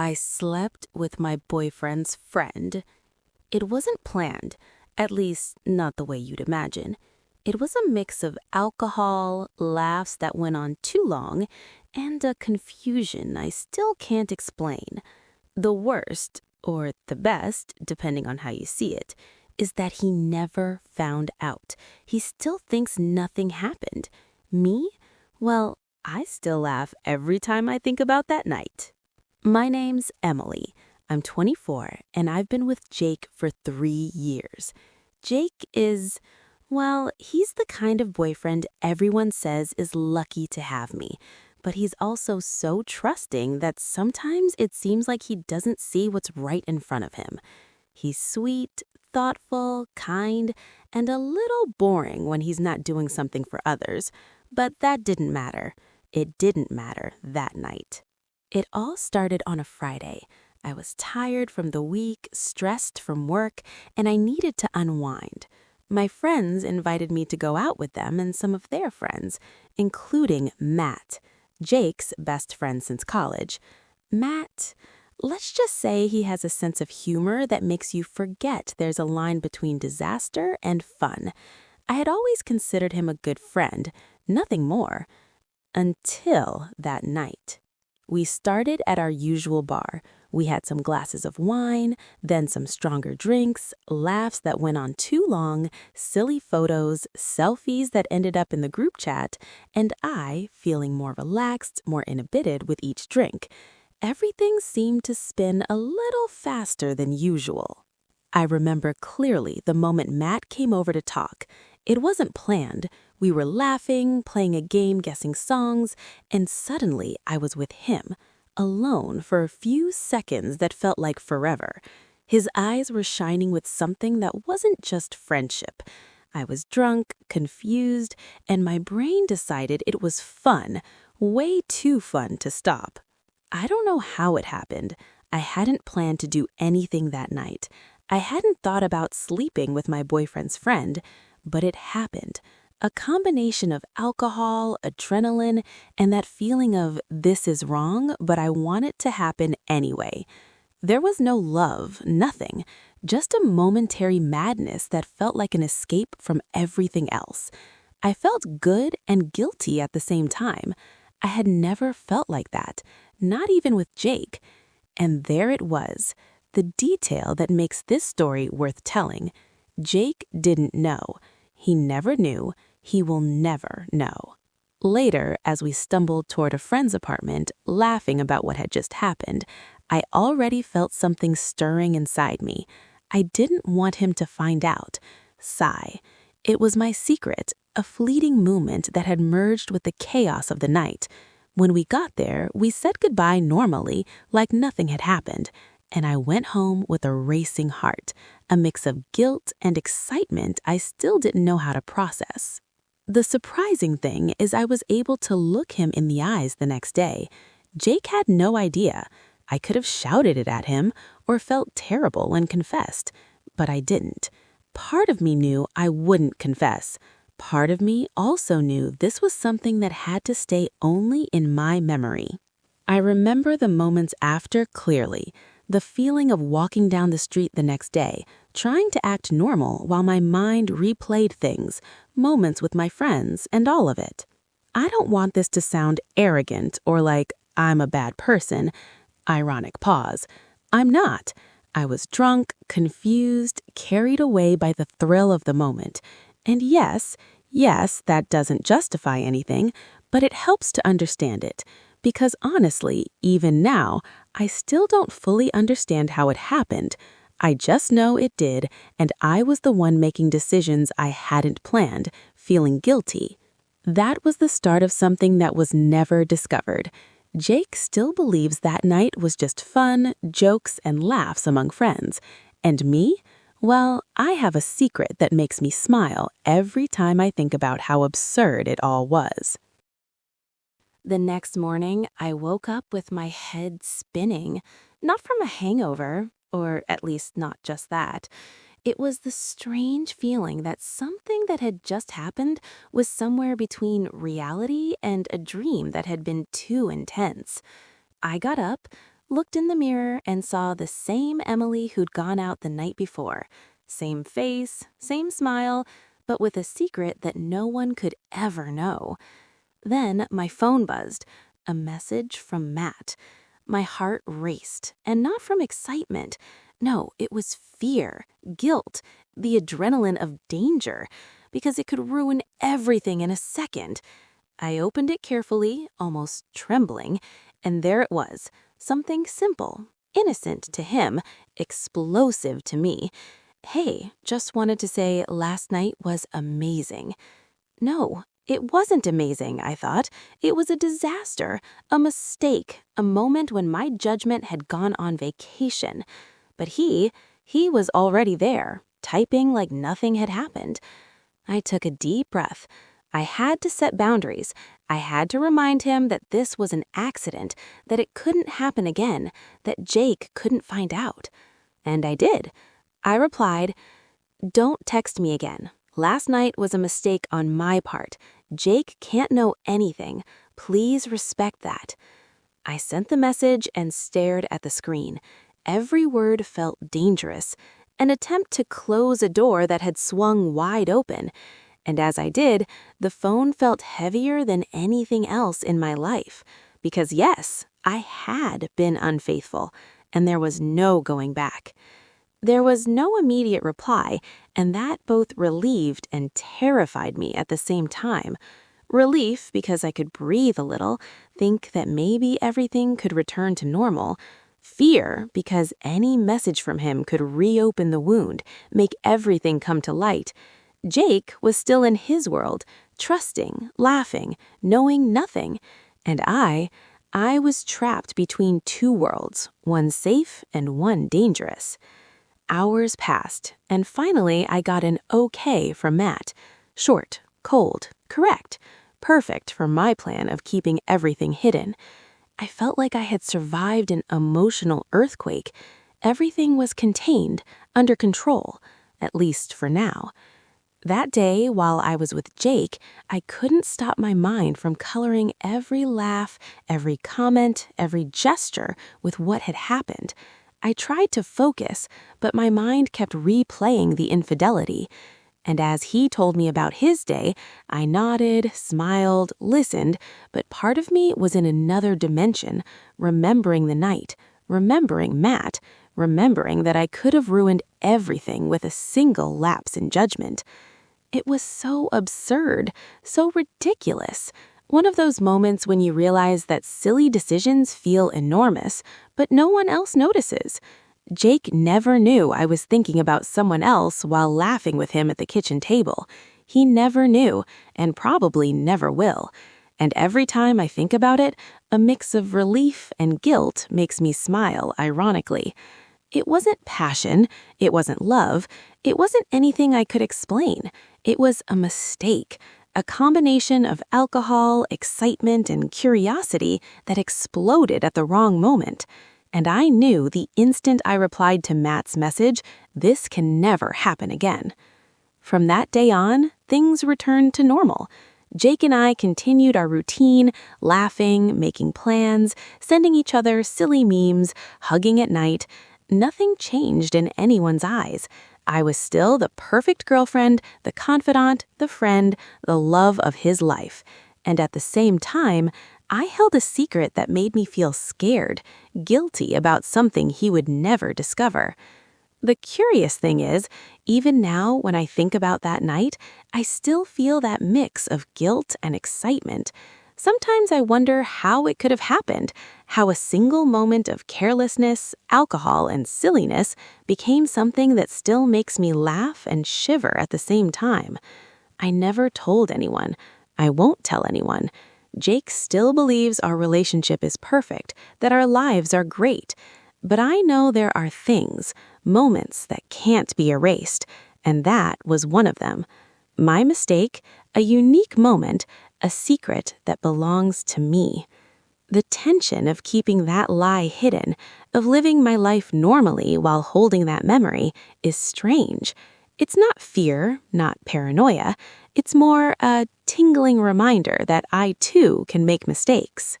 I slept with my boyfriend's friend. It wasn't planned, at least not the way you'd imagine. It was a mix of alcohol, laughs that went on too long, and a confusion I still can't explain. The worst, or the best, depending on how you see it, is that he never found out. He still thinks nothing happened. Me? Well, I still laugh every time I think about that night. My name's Emily. I'm 24, and I've been with Jake for 3 years. Jake is, well, he's the kind of boyfriend everyone says is lucky to have me. But he's also so trusting that sometimes it seems like he doesn't see what's right in front of him. He's sweet, thoughtful, kind, and a little boring when he's not doing something for others. But that didn't matter. It didn't matter that night. It all started on a Friday. I was tired from the week, stressed from work, and I needed to unwind. My friends invited me to go out with them and some of their friends, including Matt, Jake's best friend since college. Matt, let's just say he has a sense of humor that makes you forget there's a line between disaster and fun. I had always considered him a good friend, nothing more, until that night. We started at our usual bar. We had some glasses of wine, then some stronger drinks, laughs that went on too long, silly photos, selfies that ended up in the group chat, and I feeling more relaxed, more inhibited with each drink. Everything seemed to spin a little faster than usual. I remember clearly the moment Matt came over to talk. It wasn't planned. We were laughing, playing a game, guessing songs, and suddenly I was with him, alone for a few seconds that felt like forever. His eyes were shining with something that wasn't just friendship. I was drunk, confused, and my brain decided it was fun, way too fun to stop. I don't know how it happened. I hadn't planned to do anything that night. I hadn't thought about sleeping with my boyfriend's friend, but it happened. A combination of alcohol, adrenaline, and that feeling of this is wrong, but I want it to happen anyway. There was no love, nothing, just a momentary madness that felt like an escape from everything else. I felt good and guilty at the same time. I had never felt like that, not even with Jake. And there it was, the detail that makes this story worth telling. Jake didn't know. He never knew. He will never know. Later, as we stumbled toward a friend's apartment, laughing about what had just happened, I already felt something stirring inside me. I didn't want him to find out. Sigh. It was my secret, a fleeting moment that had merged with the chaos of the night. When we got there, we said goodbye normally, like nothing had happened, and I went home with a racing heart, a mix of guilt and excitement I still didn't know how to process. The surprising thing is I was able to look him in the eyes the next day. Jake had no idea. I could have shouted it at him or felt terrible and confessed, but I didn't. Part of me knew I wouldn't confess. Part of me also knew this was something that had to stay only in my memory. I remember the moments after clearly. The feeling of walking down the street the next day, trying to act normal while my mind replayed things, moments with my friends, and all of it. I don't want this to sound arrogant or like I'm a bad person. Ironic pause. I'm not. I was drunk, confused, carried away by the thrill of the moment. And yes, that doesn't justify anything, but it helps to understand it. Because honestly, even now, I still don't fully understand how it happened. I just know it did, and I was the one making decisions I hadn't planned, feeling guilty. That was the start of something that was never discovered. Jake still believes that night was just fun, jokes, and laughs among friends. And me? Well, I have a secret that makes me smile every time I think about how absurd it all was. The next morning, I woke up with my head spinning, not from a hangover, or at least not just that. It was the strange feeling that something that had just happened was somewhere between reality and a dream that had been too intense. I got up, looked in the mirror and saw the same Emily who'd gone out the night before. Same face, same smile, but with a secret that no one could ever know. Then my phone buzzed. A message from Matt. My heart raced, and not from excitement. No, it was fear, guilt, the adrenaline of danger, because it could ruin everything in a second. I opened it carefully, almost trembling, and there it was. Something simple, innocent to him, explosive to me. Hey, just wanted to say last night was amazing. No, it wasn't amazing, I thought. It was a disaster, a mistake, a moment when my judgment had gone on vacation. But he was already there, typing like nothing had happened. I took a deep breath. I had to set boundaries. I had to remind him that this was an accident, that it couldn't happen again, that Jake couldn't find out. And I did. I replied, "Don't text me again. Last night was a mistake on my part. Jake can't know anything. Please respect that." I sent the message and stared at the screen. Every word felt dangerous, an attempt to close a door that had swung wide open. And as I did, the phone felt heavier than anything else in my life. Because yes, I had been unfaithful, and there was no going back. There was no immediate reply, and that both relieved and terrified me at the same time. Relief because I could breathe a little, think that maybe everything could return to normal. Fear because any message from him could reopen the wound, make everything come to light. Jake was still in his world, trusting, laughing, knowing nothing. And I was trapped between two worlds, one safe and one dangerous. Hours passed, and finally I got an okay from Matt. Short, cold, correct, perfect for my plan of keeping everything hidden. I felt like I had survived an emotional earthquake. Everything was contained, under control, at least for now. That day, while I was with Jake, I couldn't stop my mind from coloring every laugh, every comment, every gesture with what had happened. I tried to focus, but my mind kept replaying the infidelity. And as he told me about his day, I nodded, smiled, listened, but part of me was in another dimension, remembering the night, remembering Matt, remembering that I could have ruined everything with a single lapse in judgment. It was so absurd, so ridiculous. One of those moments when you realize that silly decisions feel enormous, but no one else notices. Jake never knew I was thinking about someone else while laughing with him at the kitchen table. He never knew, and probably never will. And every time I think about it, a mix of relief and guilt makes me smile ironically. It wasn't passion, it wasn't love, it wasn't anything I could explain. It was a mistake, a combination of alcohol, excitement, and curiosity that exploded at the wrong moment. And I knew the instant I replied to Matt's message, this can never happen again. From that day on, things returned to normal. Jake and I continued our routine, laughing, making plans, sending each other silly memes, hugging at night. Nothing changed in anyone's eyes. I was still the perfect girlfriend, the confidant, the friend, the love of his life. And at the same time, I held a secret that made me feel scared, guilty about something he would never discover. The curious thing is, even now when I think about that night, I still feel that mix of guilt and excitement. Sometimes I wonder how it could have happened, how a single moment of carelessness, alcohol, and silliness became something that still makes me laugh and shiver at the same time. I never told anyone. I won't tell anyone. Jake still believes our relationship is perfect, that our lives are great. But I know there are things, moments that can't be erased, and that was one of them. My mistake, a unique moment, a secret that belongs to me. The tension of keeping that lie hidden, of living my life normally while holding that memory, is strange. It's not fear, not paranoia. It's more a tingling reminder that I too can make mistakes.